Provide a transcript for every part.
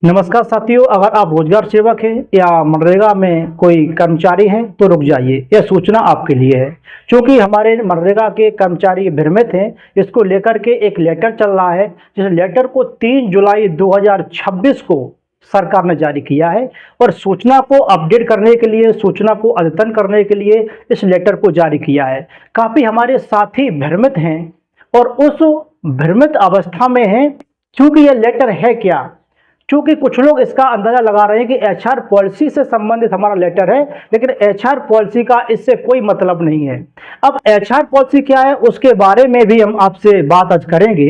नमस्कार साथियों, अगर आप रोजगार सेवक हैं या मनरेगा में कोई कर्मचारी हैं तो रुक जाइए। यह सूचना आपके लिए है क्योंकि हमारे मनरेगा के कर्मचारी भ्रमित हैं। इसको लेकर के एक लेटर चल रहा है, जिस लेटर को 3 जुलाई 2026 को सरकार ने जारी किया है और सूचना को अपडेट करने के लिए, सूचना को अद्यतन करने के लिए इस लेटर को जारी किया है। काफ़ी हमारे साथी भ्रमित हैं और उस भ्रमित अवस्था में हैं क्योंकि यह लेटर है क्या। क्योंकि कुछ लोग इसका अंदाजा लगा रहे हैं कि एचआर पॉलिसी से संबंधित हमारा लेटर है, लेकिन एचआर पॉलिसी का इससे कोई मतलब नहीं है। अब एचआर पॉलिसी क्या है उसके बारे में भी हम आपसे बात आज करेंगे।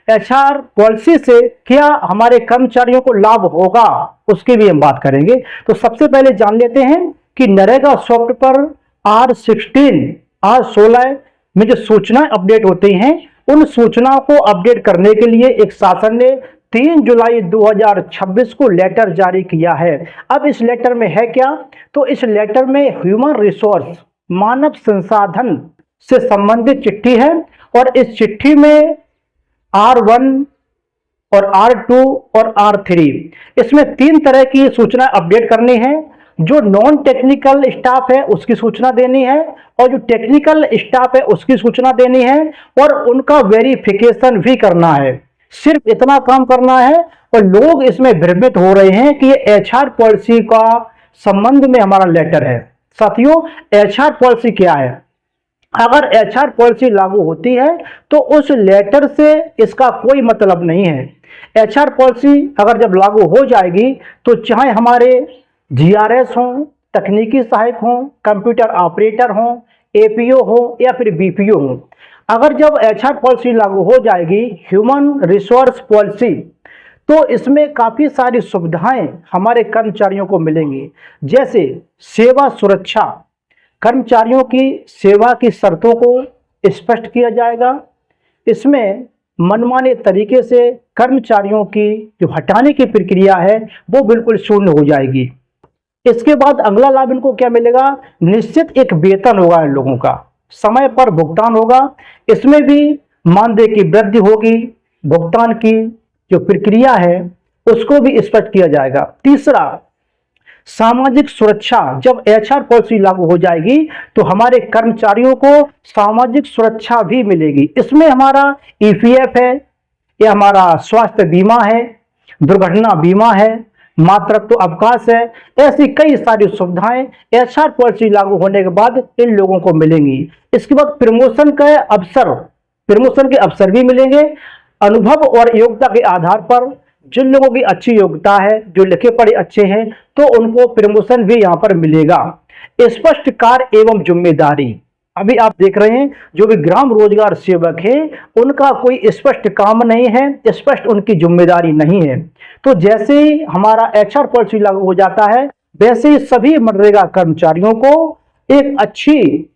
एचआर पॉलिसी से क्या हमारे कर्मचारियों को लाभ होगा उसकी भी हम बात करेंगे। तो सबसे पहले जान लेते हैं कि नरेगा सॉफ्ट पर R16 में जो सूचनाएं अपडेट होती हैं, उन सूचनाओं को अपडेट करने के लिए एक शासन ने 3 जुलाई 2026 को लेटर जारी किया है। अब इस लेटर में है क्या, तो इस लेटर में ह्यूमन रिसोर्स मानव संसाधन से संबंधित चिट्ठी है और इस चिट्ठी में R1 और R2 और R3 इसमें 3 तरह की सूचना अपडेट करनी है। जो नॉन टेक्निकल स्टाफ है उसकी सूचना देनी है और जो टेक्निकल स्टाफ है उसकी सूचना देनी है और उनका वेरिफिकेशन भी करना है। सिर्फ इतना काम करना है और लोग इसमें भ्रमित हो रहे हैं कि ये एचआर पॉलिसी का संबंध में हमारा लेटर है। साथियों, एचआर पॉलिसी क्या है? अगर एचआर पॉलिसी लागू होती है तो उस लेटर से इसका कोई मतलब नहीं है। एचआर पॉलिसी अगर जब लागू हो जाएगी तो चाहे हमारे जीआरएस हों, तकनीकी सहायक हों, कंप्यूटर ऑपरेटर हों, एपीओ हो या फिर बीपीओ हों, अगर जब एचआर पॉलिसी लागू हो जाएगी, ह्यूमन रिसोर्स पॉलिसी, तो इसमें काफ़ी सारी सुविधाएं हमारे कर्मचारियों को मिलेंगी। जैसे सेवा सुरक्षा, कर्मचारियों की सेवा की शर्तों को स्पष्ट किया जाएगा। इसमें मनमाने तरीके से कर्मचारियों की जो हटाने की प्रक्रिया है वो बिल्कुल शून्य हो जाएगी। इसके बाद अगला लाभ इनको क्या मिलेगा? निश्चित एक वेतन होगा इन लोगों का, समय पर भुगतान होगा। इसमें भी मानदेय की वृद्धि होगी, भुगतान की जो प्रक्रिया है उसको भी स्पष्ट किया जाएगा। तीसरा, सामाजिक सुरक्षा, जब एचआर पॉलिसी लागू हो जाएगी तो हमारे कर्मचारियों को सामाजिक सुरक्षा भी मिलेगी। इसमें हमारा ईपीएफ है, यह हमारा स्वास्थ्य बीमा है, दुर्घटना बीमा है, मातृत्व अवकाश है। ऐसी कई सारी सुविधाएं एचआर पॉलिसी लागू होने के बाद इन लोगों को मिलेंगी। इसके बाद प्रमोशन के अवसर भी मिलेंगे। अनुभव और योग्यता के आधार पर जिन लोगों की अच्छी योग्यता है, जो लिखे पढ़े अच्छे हैं, तो उनको प्रमोशन भी यहाँ पर मिलेगा। स्पष्ट कार्य एवं जिम्मेदारी, अभी आप देख रहे हैं जो भी ग्राम रोजगार सेवक है उनका कोई स्पष्ट काम नहीं है, स्पष्ट उनकी जिम्मेदारी नहीं है। तो जैसे ही हमारा एचआर पॉलिसी लागू हो जाता है वैसे ही सभी मनरेगा कर्मचारियों को एक अच्छी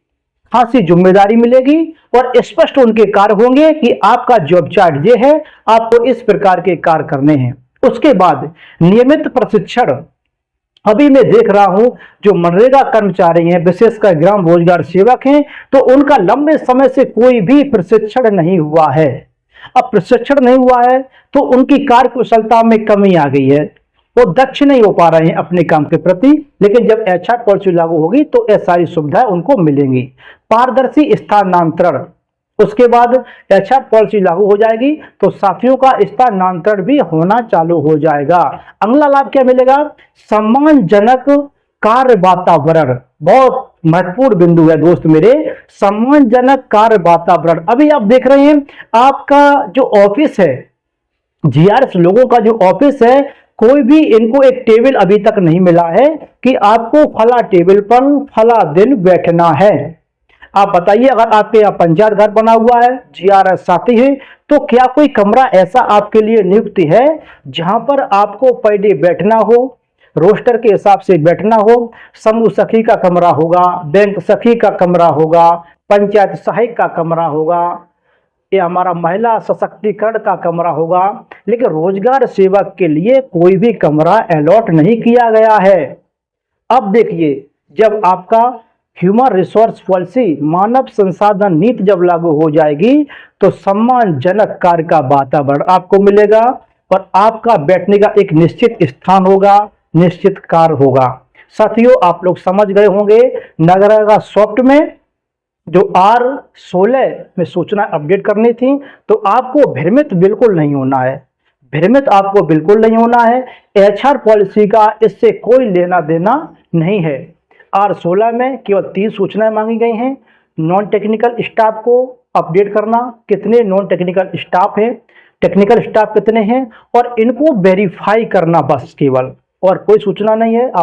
खासी जिम्मेदारी मिलेगी और स्पष्ट उनके कार्य होंगे कि आपका जॉब चार्ट ये है, आपको इस प्रकार के कार्य करने हैं। उसके बाद नियमित प्रशिक्षण, अभी मैं देख रहा हूं जो मनरेगा कर्मचारी हैं, विशेषकर ग्राम रोजगार सेवक हैं, तो उनका लंबे समय से कोई भी प्रशिक्षण नहीं हुआ है। अब प्रशिक्षण नहीं हुआ है तो उनकी कार्यकुशलता में कमी आ गई है, वो दक्ष नहीं हो पा रहे हैं अपने काम के प्रति। लेकिन जब एचआर पॉलिसी लागू होगी तो ये सारी सुविधाएं उनको मिलेंगी। पारदर्शी स्थानांतरण, उसके बाद एचआर पॉलिसी लागू हो जाएगी तो साथियों का स्थानांतरण भी होना चालू हो जाएगा। अगला लाभ क्या मिलेगा? सम्मानजनक कार्य वातावरण, बहुत महत्वपूर्ण बिंदु है दोस्त मेरे, सम्मानजनक कार्य वातावरण। अभी आप देख रहे हैं आपका जो ऑफिस है, जीआरएस लोगों का जो ऑफिस है, कोई भी इनको एक टेबल अभी तक नहीं मिला है कि आपको फला टेबल पर फला दिन बैठना है। आप बताइए, अगर आपके यहाँ पंचायत घर बना हुआ है, जीआरएस साथी है, तो क्या कोई कमरा ऐसा आपके लिए नियुक्त है जहां पर आपको पर डे बैठना हो, रोस्टर के हिसाब से बैठना हो? समूह सखी का कमरा होगा, बैंक सखी का कमरा होगा, पंचायत सहायक का कमरा होगा, ये हमारा महिला सशक्तिकरण का कमरा होगा, लेकिन रोजगार सेवक के लिए कोई भी कमरा अलॉट नहीं किया गया है। अब देखिए, जब आपका ह्यूमन रिसोर्स पॉलिसी, मानव संसाधन नीति जब लागू हो जाएगी तो सम्मानजनक कार्य का वातावरण आपको मिलेगा, और आपका बैठने का एक निश्चित स्थान होगा, निश्चित कार्य होगा। साथियों, आप लोग समझ गए होंगे नरेगा सॉफ्ट में जो R16 में सूचना अपडेट करनी थी, तो आपको भ्रमित बिल्कुल नहीं होना है, भ्रमित आपको बिल्कुल नहीं होना है। HR पॉलिसी का इससे कोई लेना देना नहीं है। R16 में केवल 3 सूचनाएं मांगी गई हैं। नॉन टेक्निकल स्टाफ को अपडेट करना, कितने नॉन टेक्निकल स्टाफ हैं, टेक्निकल स्टाफ कितने हैं, और इनको वेरीफाई करना, बस केवल, और कोई सूचना नहीं है। आप